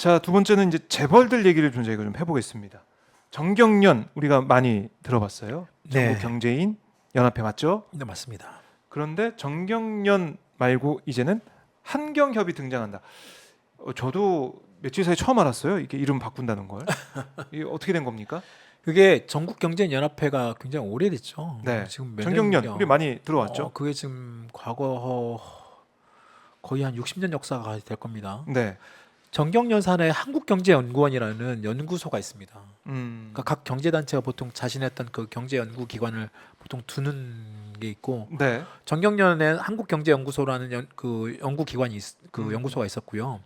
자, 두 번째는 이제 재벌들 얘기를 좀 저희가 좀 해보겠습니다. 정경련 우리가 많이 들어봤어요. 네. 전국경제인 연합회 맞죠? 네, 맞습니다. 그런데 정경련 말고 이제는 한경협이 등장한다. 저도 며칠 사이에 처음 알았어요. 이게 이름 바꾼다는 걸. 이게 어떻게 된 겁니까? 그게 전국경제연합회가 굉장히 오래됐죠. 네. 지금 몇 정경련 년이요? 우리 많이 들어왔죠. 그게 지금 과거 거의 한 60년 역사가 될 겁니다. 네. 정경련산에 한국경제연구원이라는 연구소가 있습니다. 음. 그러니까 각 경제단체가 보통 자신의 어떤 그 경제연구기관을 보통 두는 게 있고, 네. 정경련에 한국경제연구소라는 그 연구기관이 연구소가 있었고요.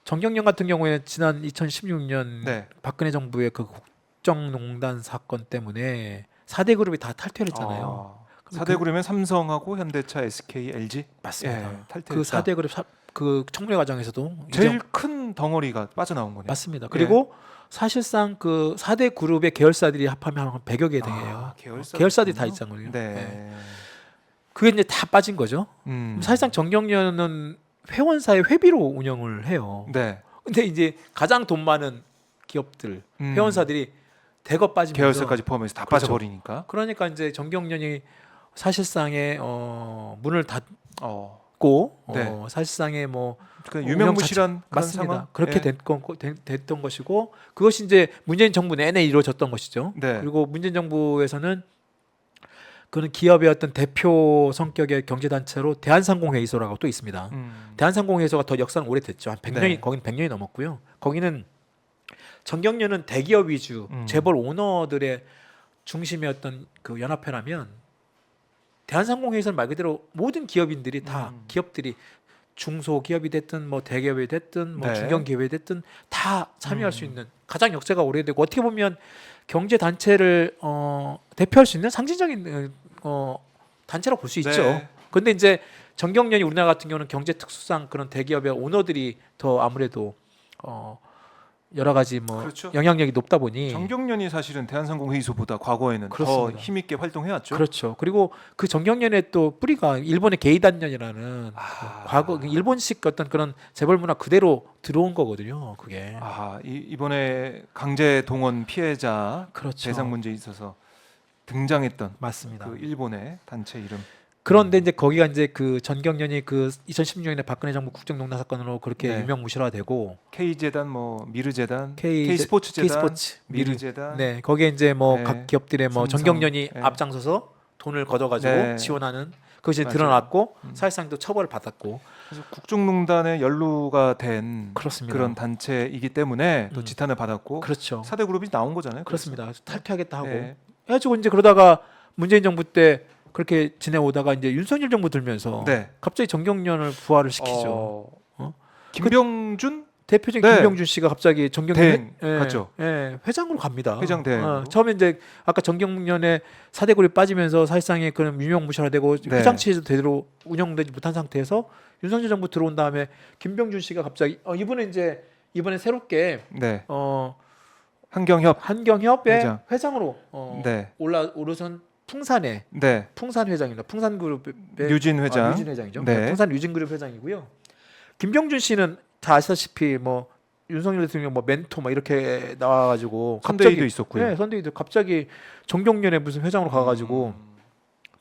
정경련 같은 경우에는 지난 2016년 네. 박근혜 정부의 그 국정농단 사건 때문에 4대 그룹이 다 탈퇴를 했잖아요. 아, 4대 그룹이면 삼성하고 현대차, SK, LG. 맞습니다. 예, 탈퇴했다. 그 4대 그룹 그 청문회 과정에서도 제일 큰 덩어리가 빠져나온 거네요. 맞습니다. 그리고 사실상 그 4대 그룹의 계열사들이 합하면 한 100여 개 돼요. 계열사들이 다 있잖아요. 네. 네. 그게 이제 다 빠진 거죠. 사실상 정경련은 회원사의 회비로 운영을 해요. 네. 근데 이제 가장 돈 많은 기업들, 회원사들이 대거 빠지면서 계열사까지 포함해서 다 그렇죠. 빠져버리니까. 그러니까 이제 정경련이 사실상의 문을 어. 닫고 네. 사실상의 뭐 그 유명무실한 그런 맞습니다. 상황. 그렇게 예. 됐던 것이고, 그것이 이제 문재인 정부 내내 이루어졌던 것이죠. 네. 그리고 문재인 정부에서는 그는 기업의 어떤 대표 성격의 경제단체로 대한상공회의소라고 또 있습니다. 대한상공회의소가 더 역사는 오래됐죠. 한 100년이 네. 거기는 100년이 넘었고요. 거기는 정경련은 대기업 위주 재벌 오너들의 중심이었던 그 연합회라면, 대한상공회의소는 말 그대로 모든 기업인들이 다 기업들이 중소기업이 됐든 뭐 대기업이 됐든 뭐 네. 중견기업이 됐든 다 참여할 수 있는 가장 역사가 오래되고, 어떻게 보면 경제 단체를 대표할 수 있는 상징적인 단체라고 볼 수 있죠. 네. 그런데 이제 정경련이 우리나라 같은 경우는 경제 특수상 그런 대기업의 오너들이 더 아무래도 여러 가지 뭐 그렇죠. 영향력이 높다 보니 정경련이 사실은 대한상공회의소보다 과거에는 그렇습니다. 더 힘있게 활동해왔죠. 그렇죠. 그리고 그 정경련의 또 뿌리가 일본의 게이단련이라는 과거 일본식 어떤 그런 재벌 문화 그대로 들어온 거거든요. 그게 이번에 강제 동원 피해자 그렇죠. 대상 문제에 있어서 등장했던 맞습니다. 그 일본의 단체 이름. 그런데 이제 거기가 이제 그 전경련이 그 2016년에 박근혜 정부 국정농단 사건으로 그렇게 네. 유명무실화되고, K재단, 뭐 미르재단, K K스포츠재단, K스포츠, 미르재단. 네, 거기에 이제 뭐 네. 각 기업들의 뭐 삼성, 정경련이 네. 앞장서서 돈을 걷어가지고 네. 지원하는 그것이 맞아요. 드러났고, 사실상 또 처벌을 받았고. 그래서 국정농단에 연루가 된 그렇습니다. 그런 단체이기 때문에 또 지탄을 받았고 그렇죠. 4대 그룹이 나온 거잖아요. 그렇습니다. 탈퇴하겠다 하고 네. 해가지고 이제 그러다가 문재인 정부 때 그렇게 지내오다가 이제 윤석열 정부 들면서 네. 갑자기 정경련을 부활을 시키죠. 김병준 대표적인 네. 김병준 씨가 갑자기 정경련 대행 갔죠. 회장으로 갑니다. 회장 대행으로. 처음에 이제 아까 정경련의 4대 그룹이 빠지면서 사실상의 그런 유명무실화되고 네. 회장 체제도 제대로 운영되지 못한 상태에서 윤석열 정부 들어온 다음에 김병준 씨가 갑자기 이번에 새롭게 네. 한경협 한경협의 회장. 회장으로 네. 오르선 풍산의 네. 풍산 회장입니다. 풍산 그룹의 류진 회장. 류진 회장이죠. 네. 풍산 류진 그룹 회장이고요. 김병준 씨는 다 아시다시피 뭐 윤석열 대통령 뭐 멘토 막 이렇게 나와가지고 선대위도 있었고요. 네, 선대위도 갑자기 정경련의 무슨 회장으로 가가지고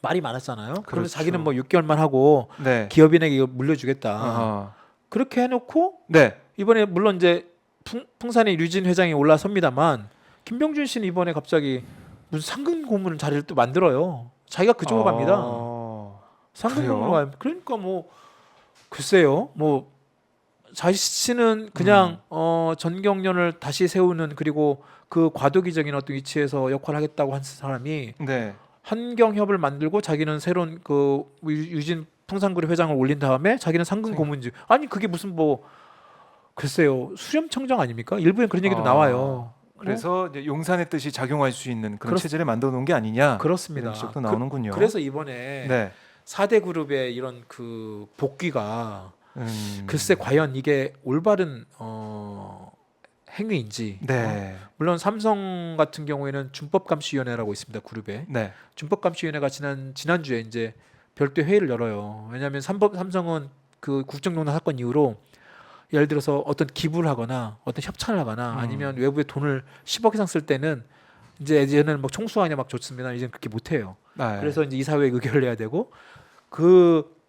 말이 많았잖아요. 그러면서 그렇죠. 자기는 뭐 6개월만 하고 네. 기업인에게 이거 물려주겠다. 아하. 그렇게 해놓고 네. 이번에 물론 이제 풍산의 류진 회장이 올라섭니다만, 김병준 씨는 이번에 갑자기 무슨 상근 고문 자리를 또 만들어요. 자기가 그쪽으로 갑니다. 상근 그래요? 고문으로 가요. 그러니까 뭐 글쎄요, 뭐 자신은 그냥 전경련을 다시 세우는, 그리고 그 과도기적인 어떤 위치에서 역할을 하겠다고 한 사람이 네. 한경협을 만들고 자기는 새로운 그 유진 풍산그룹 회장을 올린 다음에 자기는 상근 고문직. 아니 그게 무슨 뭐 글쎄요, 수렴청정 아닙니까? 일부엔 그런 얘기도 나와요. 그래서 이제 용산의 뜻이 작용할 수 있는 그런 그렇- 체제를 만들어 놓은 게 아니냐. 그렇습니다. 이런 지적도 나오는군요. 그래서 이번에 네. 4대 그룹의 이런 그 복귀가 글쎄 음. 과연 이게 올바른 행위인지. 네. 물론 삼성 같은 경우에는 준법감시위원회라고 있습니다. 그룹에. 네. 준법감시위원회가 지난주에 이제 별도 회의를 열어요. 왜냐하면 삼성은 그 국정농단 사건 이후로 예를 들어서 어떤 기부를 하거나 어떤 협찬을 하거나 아니면 외부에 돈을 10억 이상 쓸 때는 이제 예전에는 막 총수하냐 막 좋습니다. 이제는 그렇게 못 해요. 네. 그래서 이제 이사회에 의결을 내야 되고 그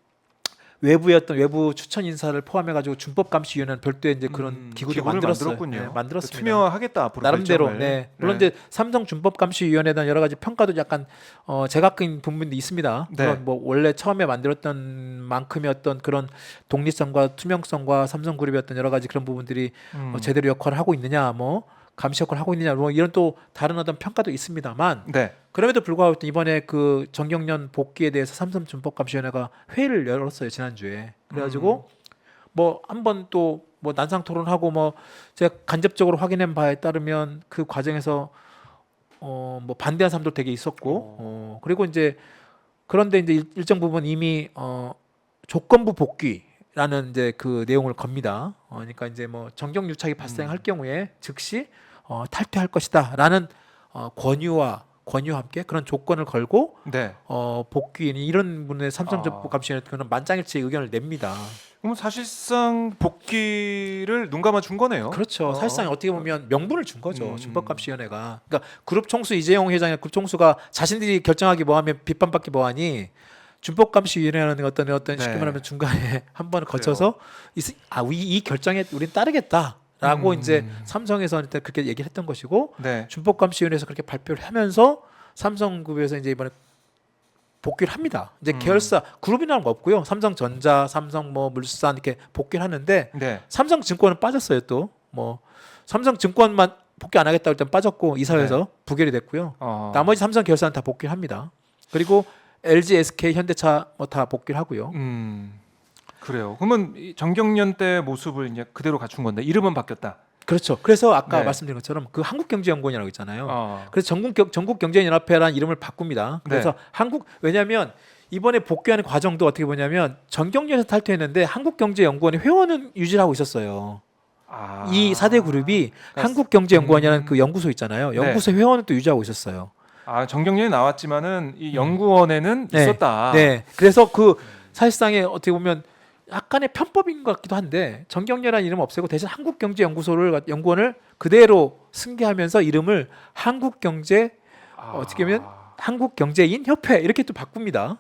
외부의 어떤 외부 추천 인사를 포함해가지고 준법감시위원회는 별도의 이제 그런 기구를 기구를 만들었어요. 만들었군요. 네, 만들었습니다. 투명하겠다 앞으로 나름대로. 결정을. 네. 물론 이제 삼성 준법감시위원회에 대한 여러 가지 평가도 약간 제각인 부분도 있습니다. 네. 물론 뭐 원래 처음에 만들었던 만큼의 어떤 그런 독립성과 투명성과 삼성그룹의 어떤 여러 가지 그런 부분들이 제대로 역할을 하고 있느냐, 뭐 감시 역할을 하고 있느냐, 뭐 이런 또 다른 어떤 평가도 있습니다만. 네. 그럼에도 불구하고 이번에 그 정경련 복귀에 대해서 삼성 준법감시위원회가 회의를 열었어요 지난주에. 그래가지고 뭐 한번 또 뭐 난상 토론하고 뭐 제가 간접적으로 확인한 바에 따르면 그 과정에서 뭐 반대한 사람도 되게 있었고 그리고 이제 그런데 이제 일정 부분 이미 조건부 복귀라는 이제 그 내용을 겁니다. 그러니까 이제 뭐 정경유착이 발생할 경우에 즉시 탈퇴할 것이다라는 권유와 함께 그런 조건을 걸고 네. 복귀 이런 분의 삼성 준법감시위원회 그런 만장일치 의견을 냅니다. 그럼 사실상 복귀를 눈 감아 준 거네요. 그렇죠. 사실상 어떻게 보면 명분을 준 거죠. 음. 준법감시위원회가. 그러니까 그룹 총수 이재용 회장의 그룹 총수가 자신들이 결정하기 뭐하면 비판받기 뭐하니 준법감시위원회라는 어떤 네. 쉽게 말하면 중간에 한 번을 거쳐서 이 결정에 우린 따르겠다라고 이제 삼성에서 일단 그렇게 얘기를 했던 것이고 네. 준법감시위원회에서 그렇게 발표를 하면서 삼성그룹에서 이제 이번에 복귀를 합니다. 이제 계열사 그룹이라는 거 없고요. 삼성전자, 삼성 뭐 물산 이렇게 복귀를 하는데 네. 삼성증권은 빠졌어요. 또 뭐 삼성증권만 복귀 안 하겠다고 일단 빠졌고 이사회에서 부결이 됐고요. 나머지 삼성 계열사는 다 복귀를 합니다. 그리고 LG, SK, 현대차 뭐 다 복귀를 하고요. 그래요. 그러면 이 정경련 때 모습을 이제 그대로 갖춘 건데 이름은 바뀌었다. 그렇죠. 그래서 아까 네. 말씀드린 것처럼 그 한국경제연구원이라고 있잖아요. 네. 그래서 전국경제연합회라는 이름을 바꿉니다. 그래서 왜냐하면 이번에 복귀하는 과정도 어떻게 보냐면 정경련에서 탈퇴했는데 한국경제연구원의 회원은 유지를 하고 있었어요. 이 4대 그룹이 그러니까 한국경제연구원이라는 그 연구소 있잖아요. 연구소 회원은 또 유지하고 있었어요. 정경련이 나왔지만은 이 연구원에는 있었다. 네. 그래서 그 사실상의 어떻게 보면 약간의 편법인 것 같기도 한데 정경련이라는 이름 없애고 대신 한국경제연구원을 그대로 승계하면서 이름을 한국경제 어떻게 보면 한국경제인 협회 이렇게 또 바꿉니다.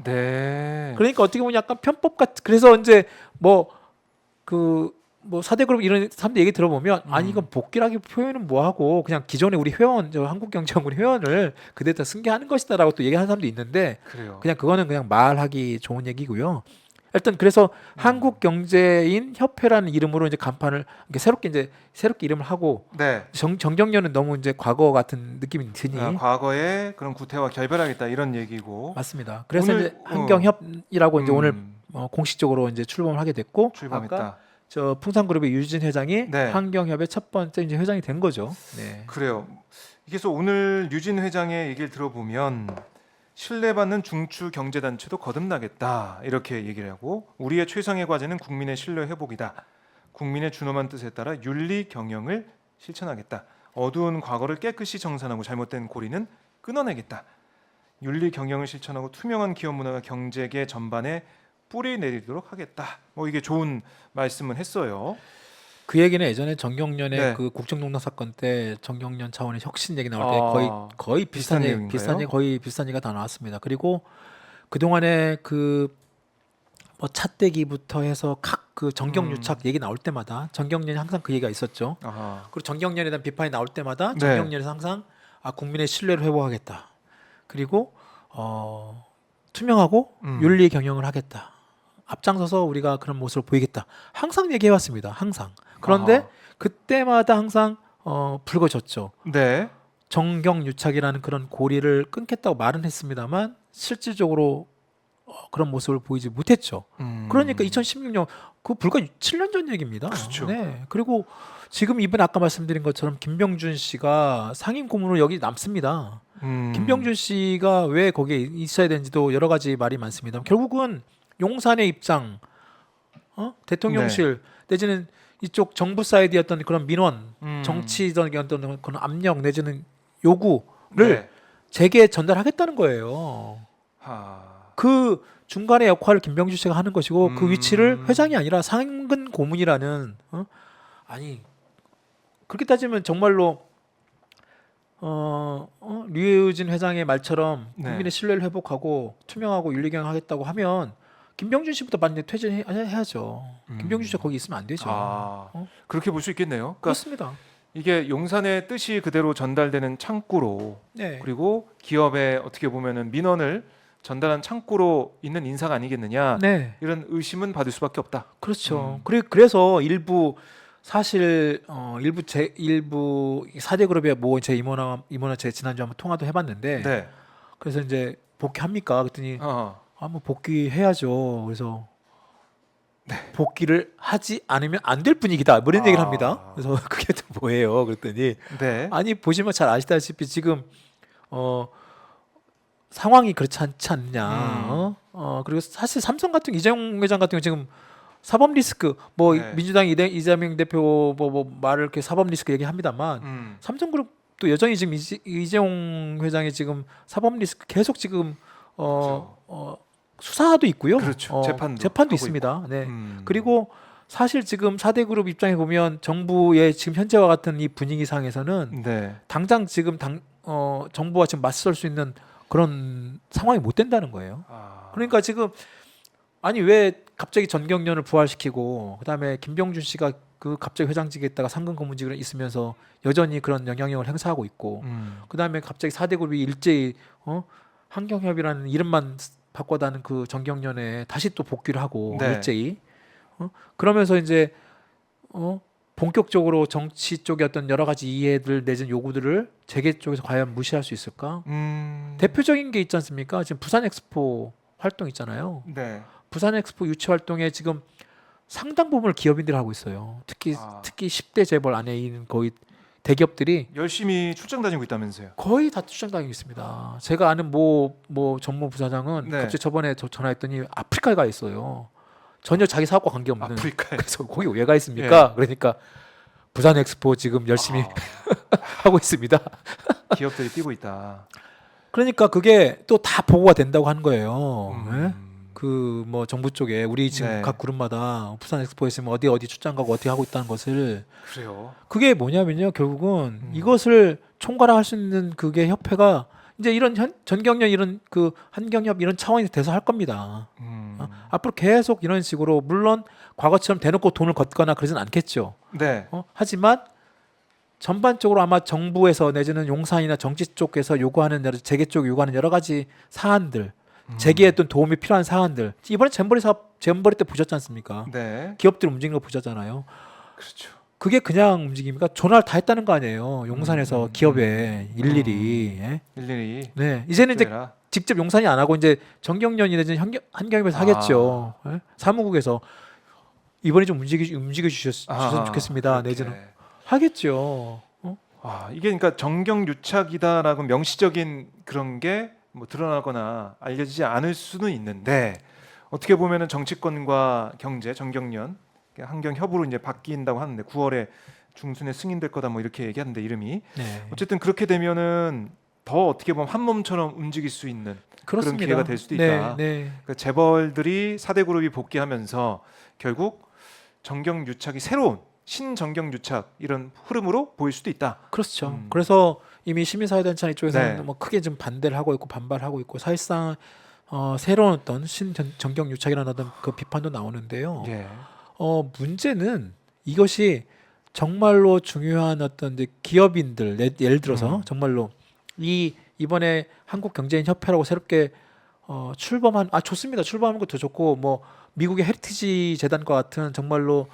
네. 그러니까 어떻게 보면 약간 편법 같. 그래서 이제 뭐 4대 그룹 이런 사람들 얘기 들어보면 아니 이건 복귀라기 표현은 뭐하고 그냥 기존의 우리 회원 저 한국경제연구원 회원을 그대로 승계하는 것이다라고 또 얘기하는 사람도 있는데 그래요. 그냥 그거는 그냥 말하기 좋은 얘기고요. 일단 그래서 한국경제인 협회라는 이름으로 이제 간판을 새롭게 이름을 하고 네. 정경련은 너무 이제 과거 같은 느낌이 드니 과거의 그런 구태와 결별하겠다 이런 얘기고. 맞습니다. 그래서 오늘, 이제 한경협이라고 이제 오늘 뭐 공식적으로 이제 출범을 하게 됐고 출범했다. 아까 저 풍산그룹의 유진 회장이 네. 한경협의 첫 번째 이제 회장이 된 거죠. 네. 그래요. 그래서 오늘 유진 회장의 얘기를 들어보면 신뢰받는 중추 경제단체도 거듭나겠다 이렇게 얘기를 하고 우리의 최상의 과제는 국민의 신뢰 회복이다. 국민의 준엄한 뜻에 따라 윤리 경영을 실천하겠다. 어두운 과거를 깨끗이 정산하고 잘못된 고리는 끊어내겠다. 윤리 경영을 실천하고 투명한 기업 문화가 경제계 전반에 뿌리 내리도록 하겠다. 뭐 이게 좋은 말씀은 했어요. 그 얘기는 예전에 정경련의 네. 그 국정농단 사건 때 정경련 차원의 혁신 얘기 나올 때 거의 비슷한 내용인가요? 거의 비슷한 얘기가 다 나왔습니다. 그리고 그 동안에 그 뭐 차떼기부터 해서 각 그 정경유착 얘기 나올 때마다 정경련이 항상 그 얘기가 있었죠. 그리고 정경련에 대한 비판이 나올 때마다 네. 정경련에서 항상 국민의 신뢰를 회복하겠다. 그리고 투명하고 윤리 경영을 하겠다. 앞장서서 우리가 그런 모습을 보이겠다. 항상 얘기해왔습니다. 항상. 그런데 그때마다 항상 불거졌죠. 네. 정경유착이라는 그런 고리를 끊겠다고 말은 했습니다만 실질적으로 그런 모습을 보이지 못했죠. 그러니까 2016년 그 불과 7년 전 얘기입니다. 그렇죠. 네. 그리고 지금 이번에 아까 말씀드린 것처럼 김병준 씨가 상임 고문으로 여기 남습니다. 김병준 씨가 왜 거기에 있어야 되는지도 여러 가지 말이 많습니다. 결국은 용산의 입장, 대통령실 내지는 이쪽 정부 사이드의 어떤 그런 민원, 정치적인 어떤 그런 압력 내지는 요구를 제게 전달하겠다는 거예요. 그 중간의 역할을 김병준 씨가 하는 것이고 그 위치를 음. 회장이 아니라 상근 고문이라는 아니 그렇게 따지면 정말로 류해진 회장의 말처럼 네. 국민의 신뢰를 회복하고 투명하고 윤리경영하겠다고 하면 김병준 씨부터 만약 퇴진해야죠. 김병준 씨가 거기 있으면 안 되죠. 아, 그렇게 볼 수 있겠네요. 그러니까 그렇습니다. 이게 용산의 뜻이 그대로 전달되는 창구로 네. 그리고 기업에 어떻게 보면은 민원을 전달한 창구로 있는 인사가 아니겠느냐 네. 이런 의심은 받을 수밖에 없다. 그렇죠. 그래서 일부 사실 일부 4대 그룹의 뭐 제 이모나 제 지난주 한번 통화도 해봤는데 네. 그래서 이제 복귀합니까? 그랬더니 어. 뭐 복귀해야죠. 그래서 네. 복귀를 하지 않으면 안 될 분위기다. 뭐 이런 얘기를 아. 합니다. 그래서 그게 또 뭐예요? 그랬더니 네. 아니 보시면 잘 아시다시피 지금 상황이 그렇지 않지 않냐. 그리고 사실 삼성 같은 이재용 회장 같은 경우 지금 사법 리스크 뭐 네. 민주당 이재명 대표 뭐 말을 이렇게 사법 리스크 얘기합니다만 삼성그룹도 여전히 지금 이재용 회장이 지금 사법 리스크 계속 지금 수사도 있고요. 그렇죠. 재판도 하고 있습니다. 네. 음. 그리고 사실 지금 4대 그룹 입장에 보면 정부의 지금 현재와 같은 이 분위기상에서는 네. 당장 지금 정부와 지금 맞설 수 있는 그런 상황이 못 된다는 거예요. 아. 그러니까 지금 아니 왜 갑자기 전경련을 부활시키고 그다음에 김병준 씨가 그 갑자기 회장직에 있다가 상근 고문직에 있으면서 여전히 그런 영향력을 행사하고 있고 그다음에 갑자기 4대 그룹이 일제히 환경협이라는 이름만 바꿔다는 그 전경련에 다시 또 복귀를 하고 네. 일제히 그러면서 이제 본격적으로 정치 쪽의 어떤 여러 가지 이해들 내진 요구들을 재계 쪽에서 과연 무시할 수 있을까? 대표적인 게 있지 않습니까? 지금 부산 엑스포 활동 있잖아요. 네. 부산 엑스포 유치 활동에 지금 상당 부분을 기업인들이 하고 있어요. 특히 10대 재벌 안에 있는 거의 대기업들이 열심히 출장 다니고 있다면서요. 거의 다 출장당하고 있습니다. 제가 아는 뭐 전무 부사장은 네. 갑자기 저번에 전화했더니 아프리카에 가 있어요. 전혀 자기 사업과 관계없는. 아프리카에. 그래서 거기 왜 가 있습니까? 그러니까 부산 엑스포 지금 열심히 하고 있습니다. 기업들이 뛰고 있다. 그러니까 그게 또 다 보고가 된다고 하는 거예요. 네? 그 뭐 정부 쪽에 우리 지금 네. 각 그룹마다 부산 엑스포에 있으면 어디 출장 가고 어떻게 하고 있다는 것을 그래요. 그게 뭐냐면요. 결국은 이것을 총괄할 수 있는 그게 협회가 이제 이런 전경련 이런 그 한경협 이런 차원이 돼서 할 겁니다. 앞으로 계속 이런 식으로 물론 과거처럼 대놓고 돈을 걷거나 그러진 않겠죠. 네. 하지만 전반적으로 아마 정부에서 내지는 용산이나 정치 쪽에서 요구하는 재계 쪽 요구하는 여러 가지 사안들, 재계에 어떤 도움이 필요한 사안들. 이번에 잼버리 때 보셨지 않습니까? 네. 기업들 움직이는 거 보셨잖아요. 그렇죠. 그게 그냥 움직입니까? 전화를 다 했다는 거 아니에요. 용산에서 기업에 일일이. 예? 일일이. 네, 이제는 이제 그래라. 직접 용산이 안 하고 이제 정경련이 내지는 한경협에서 하겠죠. 예? 사무국에서 이번에 좀 움직여 주셨으면 좋겠습니다. 그렇게. 내지는 하겠죠. 이게 그러니까 정경유착이다라고 명시적인 그런 게 뭐 드러나거나 알려지지 않을 수는 있는데 어떻게 보면은 정치권과 경제 정경련 한경협으로 이제 바뀐다고 하는데 9월에 중순에 승인될 거다 뭐 이렇게 얘기하는데 이름이 네. 어쨌든 그렇게 되면은 더 어떻게 보면 한 몸처럼 움직일 수 있는 그렇습니다. 그런 기회가 될 수도 있다. 네. 그러니까 재벌들이 4대 그룹이 복귀하면서 결국 정경유착이 새로운 신정경유착 이런 흐름으로 보일 수도 있다. 그렇죠. 그래서 이미 시민사회단체 쪽에서는 네. 뭐 크게 좀 반대를 하고 있고 반발하고 있고 사실상 새로운 어떤 신정경유착이라는 어떤 그 비판도 나오는데요. 예. 문제는 이것이 정말로 중요한 어떤 이제 기업인들 예를 들어서 정말로 이번에 한국경제인협회라고 새롭게 출범한 좋습니다. 출범하는 것도 좋고 뭐 미국의 헤리티지 재단과 같은 정말로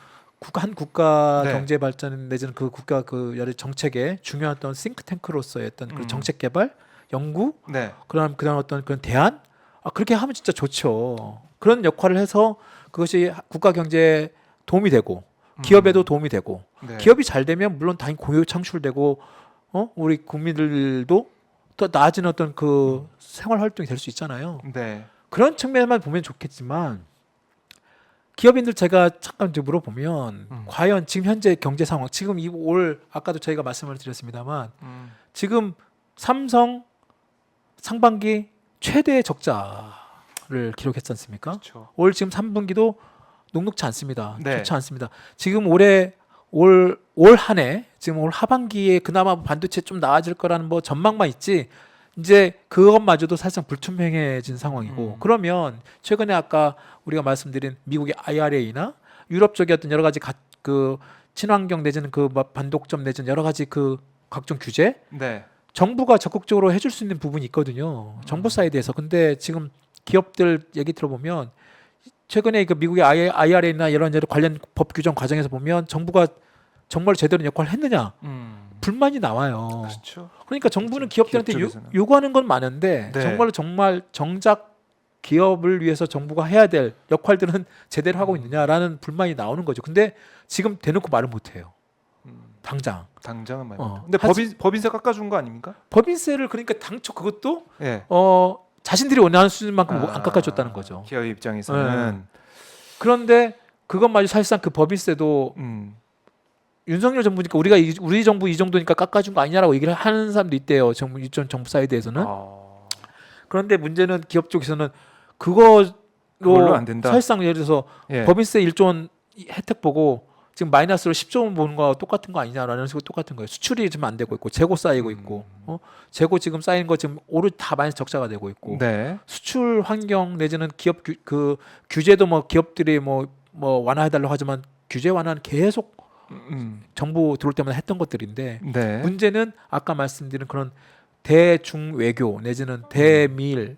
한 국가 네. 경제 발전 내지는 그 국가 그 여러 정책의 중요한 어떤 싱크탱크로서의 어떤 그 정책 개발 연구 네. 그다음 어떤 그런 대안 그렇게 하면 진짜 좋죠. 그런 역할을 해서 그것이 국가 경제에 도움이 되고 기업에도 도움이 되고 네. 기업이 잘 되면 물론 당연히 고유 창출되고 우리 국민들도 더 나아진 어떤 그 생활 활동이 될 수 있잖아요. 네. 그런 측면만 보면 좋겠지만 기업인들 제가 잠깐 좀 물어보면 과연 지금 현재 경제 상황 지금 올 아까도 저희가 말씀을 드렸습니다만 지금 삼성 상반기 최대 적자 기록했지 않습니까? 그렇죠. 올 지금 3분기도 녹록치 않습니다. 네. 좋지 않습니다. 지금 올 한 해 지금 올 하반기에 그나마 반도체 좀 나아질 거라는 뭐 전망만 있지 이제 그것마저도 사실상 불투명해진 상황이고 그러면 최근에 아까 우리가 말씀드린 미국의 IRA나 유럽 쪽의 어떤 여러 가지 그 친환경 내지는 그 반독점 내지는 여러 가지 그 각종 규제 네. 정부가 적극적으로 해줄 수 있는 부분이 있거든요. 정부 사이드에서. 근데 지금 기업들 얘기 들어보면 최근에 그 미국의 IRA나 이런 관련 법 규정 과정에서 보면 정부가 정말 제대로 역할을 했느냐 불만이 나와요. 그렇죠. 그러니까 정부는 그렇죠. 기업들한테 기업 쪽에서는. 요구하는 건 많은데 네. 정말 정작 기업을 위해서 정부가 해야 될 역할들은 제대로 하고 있느냐라는 불만이 나오는 거죠. 근데 지금 대놓고 말을 못 해요. 당장. 당장은 많이. 어. 근데 법인세 깎아준 거 아닙니까? 법인세를 그러니까 당초 그것도 예. 자신들이 원하는 수준만큼 안 깎아줬다는 거죠. 기업 입장에서는. 그런데 그것마저 사실상 그 법인세도 윤석열 정부니까 우리 정부 이 정도니까 깎아준 거 아니냐라고 얘기를 하는 사람도 있대요. 정부 사이드에서는. 그런데 문제는 기업 쪽에서는 그걸로 안 된다. 사실상 예를 들어서 예. 법인세 1조 원 혜택 보고 지금 마이너스로 10조 원 보는 거와 똑같은 거 아니냐라는 식으로 똑같은 거예요. 수출이 지금 안 되고 있고 재고 쌓이고 있고 재고 지금 쌓이는 거 지금 다 마이너스 적자가 되고 있고 네. 수출 환경 내지는 기업 그 규제도 뭐 기업들이 뭐 완화해달라고 하지만 규제 완화는 계속 정부 들어올 때마다 했던 것들인데 네. 문제는 아까 말씀드린 그런 대중 외교 내지는 대미,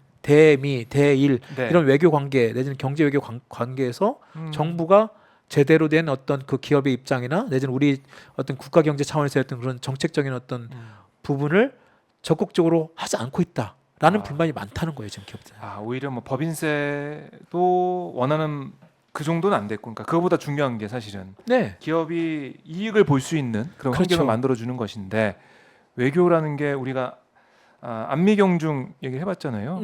대일 네. 이런 외교 관계 내지는 경제 외교 관계에서 정부가 제대로 된 어떤 그 기업의 입장이나 내지는 우리 어떤 국가 경제 차원에서 어떤 그런 정책적인 어떤 부분을 적극적으로 하지 않고 있다라는 불만이 많다는 거예요 지금 기업들. 오히려 뭐 법인세도 원하는 그 정도는 안 됐고, 그러니까 그거보다 중요한 게 사실은 네, 기업이 이익을 볼 수 있는 그런 그렇죠. 환경을 만들어 주는 것인데 외교라는 게 우리가 안미경중 얘기를 해봤잖아요.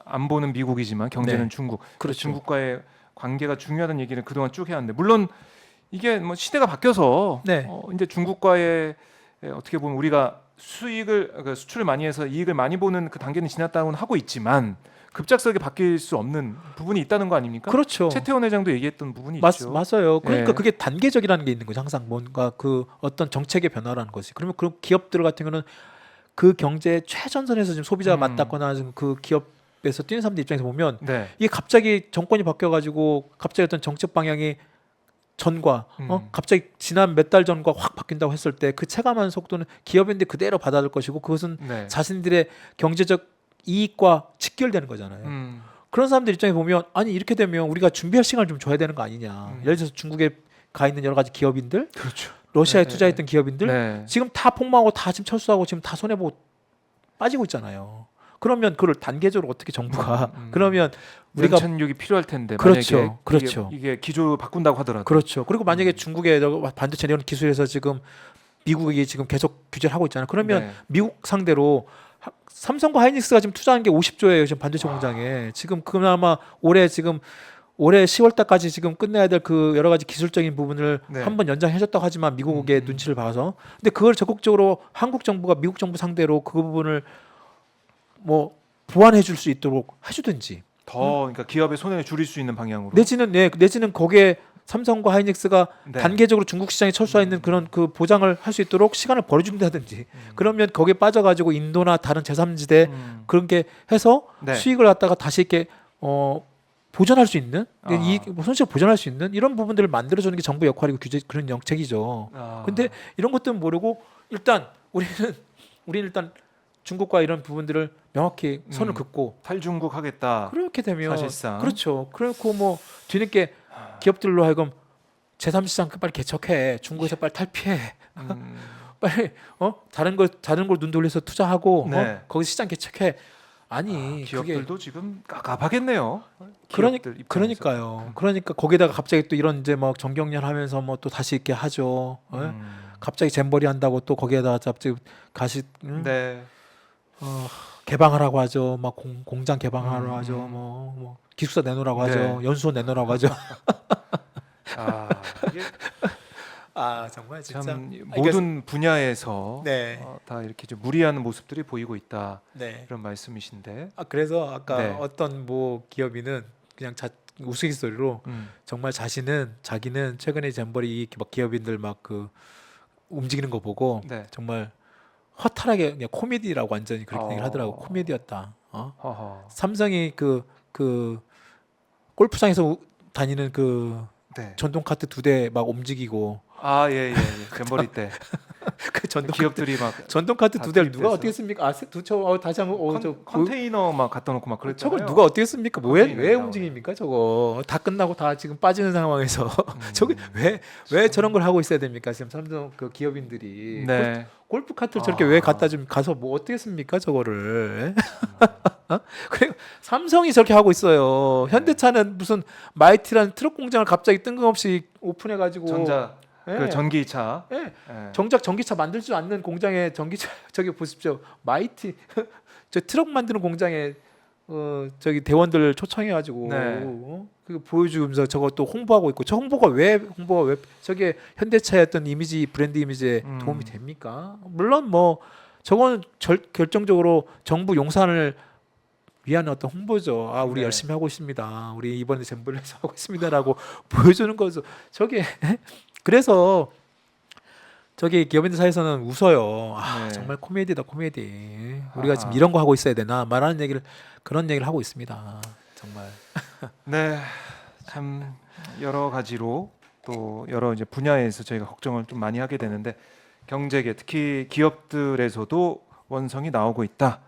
안보는 미국이지만 경제는 네. 중국. 그렇죠. 중국과의 관계가 중요하다는 얘기를 그동안 쭉 해왔는데 물론 이게 뭐 시대가 바뀌어서 네. 이제 중국과의 어떻게 보면 우리가 수출을 많이 해서 이익을 많이 보는 그 단계는 지났다고는 하고 있지만 급작스럽게 바뀔 수 없는 부분이 있다는 거 아닙니까? 그렇죠. 최태원 회장도 얘기했던 부분이 있죠. 맞아요. 그러니까 예. 그게 단계적이라는 게 있는 거죠. 항상 뭔가 그 어떤 정책의 변화라는 것이. 그러면 그 기업들 같은 경우는 그 경제 최전선에서 지금 소비자가 맞닿거나 지금 그 기업에서 뛰는 사람들 입장에서 보면 네. 이게 갑자기 정권이 바뀌어가지고 갑자기 어떤 정책 방향이 전과 갑자기 지난 몇 달 전과 확 바뀐다고 했을 때 그 체감하는 속도는 기업인데 그대로 받아들 것이고 그것은 네. 자신들의 경제적 이익과 직결되는 거잖아요. 그런 사람들 입장에 보면 아니 이렇게 되면 우리가 준비할 시간을 좀 줘야 되는 거 아니냐. 예를 들어서 중국에 가 있는 여러 가지 기업인들, 그렇죠. 러시아에 네, 투자했던 기업인들 네. 지금 다 폭망하고 다 지금 철수하고 지금 다 손해 보고 빠지고 있잖아요. 그러면 그걸 단계적으로 어떻게 정부가 그러면 우리가 연착륙이 필요할 텐데 그렇죠. 만약에 그렇죠. 이게 기조 바꾼다고 하더라도 그렇죠. 그리고 만약에 중국의 반도체 이런 기술에서 지금 미국이 지금 계속 규제를 하고 있잖아요. 그러면 네. 미국 상대로 삼성과 하이닉스가 지금 투자한 게 50조예요. 지금 반도체 공장에. 지금 그나마 올해 10월 달까지 지금 끝내야 될 그 여러 가지 기술적인 부분을 네. 한번 연장해 줬다고 하지만 미국의 눈치를 봐서. 근데 그걸 적극적으로 한국 정부가 미국 정부 상대로 그 부분을 뭐 보완해 줄 수 있도록 해 주든지. 그러니까 기업의 손해를 줄일 수 있는 방향으로. 내지는 거기에 삼성과 하이닉스가 네. 단계적으로 중국 시장에 철수해 있는 그런 그 보장을 할 수 있도록 시간을 벌어준다든지 그러면 거기에 빠져가지고 인도나 다른 제3지대 그런 게 해서 네. 수익을 갖다가 다시 이렇게 보전할 수 있는 이 손실을 보전할 수 있는 이런 부분들을 만들어주는 게 정부 역할이고 규제 그런 정책이죠. 근데 이런 것들은 모르고 일단 우리는 일단 중국과 이런 부분들을 명확히 선을 긋고 탈중국 하겠다. 그렇게 되면 사실상. 그렇죠. 그렇고 뭐 뒤늦게 기업들로 하여금 제3시장 빨리 개척해. 중국에서 빨리 탈피해. 빨리 다른 걸 눈 돌려서 투자하고 네. 거기 시장 개척해. 아니 기업들도 지금 깝깝하겠네요. 그러니까 기업들 입장에서. 그러니까요. 그러니까 거기다가 갑자기 또 이런 이제 막 정경련 하면서 뭐 또 다시 있게 하죠. 갑자기 잼버리 한다고 또 거기에다가 갑자기 네. 개방하라고 하죠. 막 공장 개방하라고 하죠. 뭐 기숙사 내놓으라고 하죠. 네. 연수원 내놓으라고 하죠. 이게 아 정말 진짜. 참 아, 모든 분야에서 네. 다 이렇게 좀 무리하는 모습들이 보이고 있다 네. 이런 말씀이신데. 아 그래서 아까 네. 어떤 뭐 기업인은 그냥 우스갯소리로 정말 자기는 최근에 잼버리 막 기업인들 막 그 움직이는 거 보고 네. 정말 허탈하게 그냥 코미디라고 완전히 그렇게 얘기를 하더라고. 어. 코미디였다. 허허. 삼성이 그 골프장에서 다니는 그 네. 전동 카트 2대 막 움직이고 예. 잼버리 때 그 전동 기업들이 막 전동 카트 다 2대를 누가 투입돼서. 어떻게 씁니까? 다시 한번 컨테이너 막 갖다 놓고 막 그랬잖아요. 저걸 누가 어떻게 씁니까? 왜 컨테이너에 움직입니까? 저거 다 끝나고 다 지금 빠지는 상황에서 저게 음. 왜 저런 걸 하고 있어야 됩니까? 지금 삼성 그 기업인들이 네. 골프 카트를 저렇게 왜 갖다 좀 가서 뭐 어떻게 씁니까? 저거를 그리고 삼성이 저렇게 하고 있어요. 네. 현대차는 무슨 마이티라는 트럭 공장을 갑자기 뜬금없이 오픈해가지고 전자 예. 그 전기차. 예. 예. 정작 전기차 만들 줄 않는 공장에 전기차 저기 보십시오. 마이티 저 트럭 만드는 공장에 저기 대원들 초청해가지고 네. 그거 보여주면서 저것도 홍보하고 있고 저 홍보가 왜 저게 현대차의 어떤 이미지 브랜드 이미지에 도움이 됩니까? 물론 뭐 저거는 결정적으로 정부 용산을 위한 어떤 홍보죠. 아 우리 네. 열심히 하고 있습니다. 우리 이번에 잼블에서 하고 있습니다라고 보여주는 거죠. 저게 그래서 저기 기업인들 사이에서는 웃어요. 아 네. 정말 코미디다 코미디. 우리가 지금 아하. 이런 거 하고 있어야 되나 말하는 얘기를 그런 얘기를 하고 있습니다. 정말. 네. 참 여러 가지로 또 여러 이제 분야에서 저희가 걱정을 좀 많이 하게 되는데 경제계 특히 기업들에서도 원성이 나오고 있다.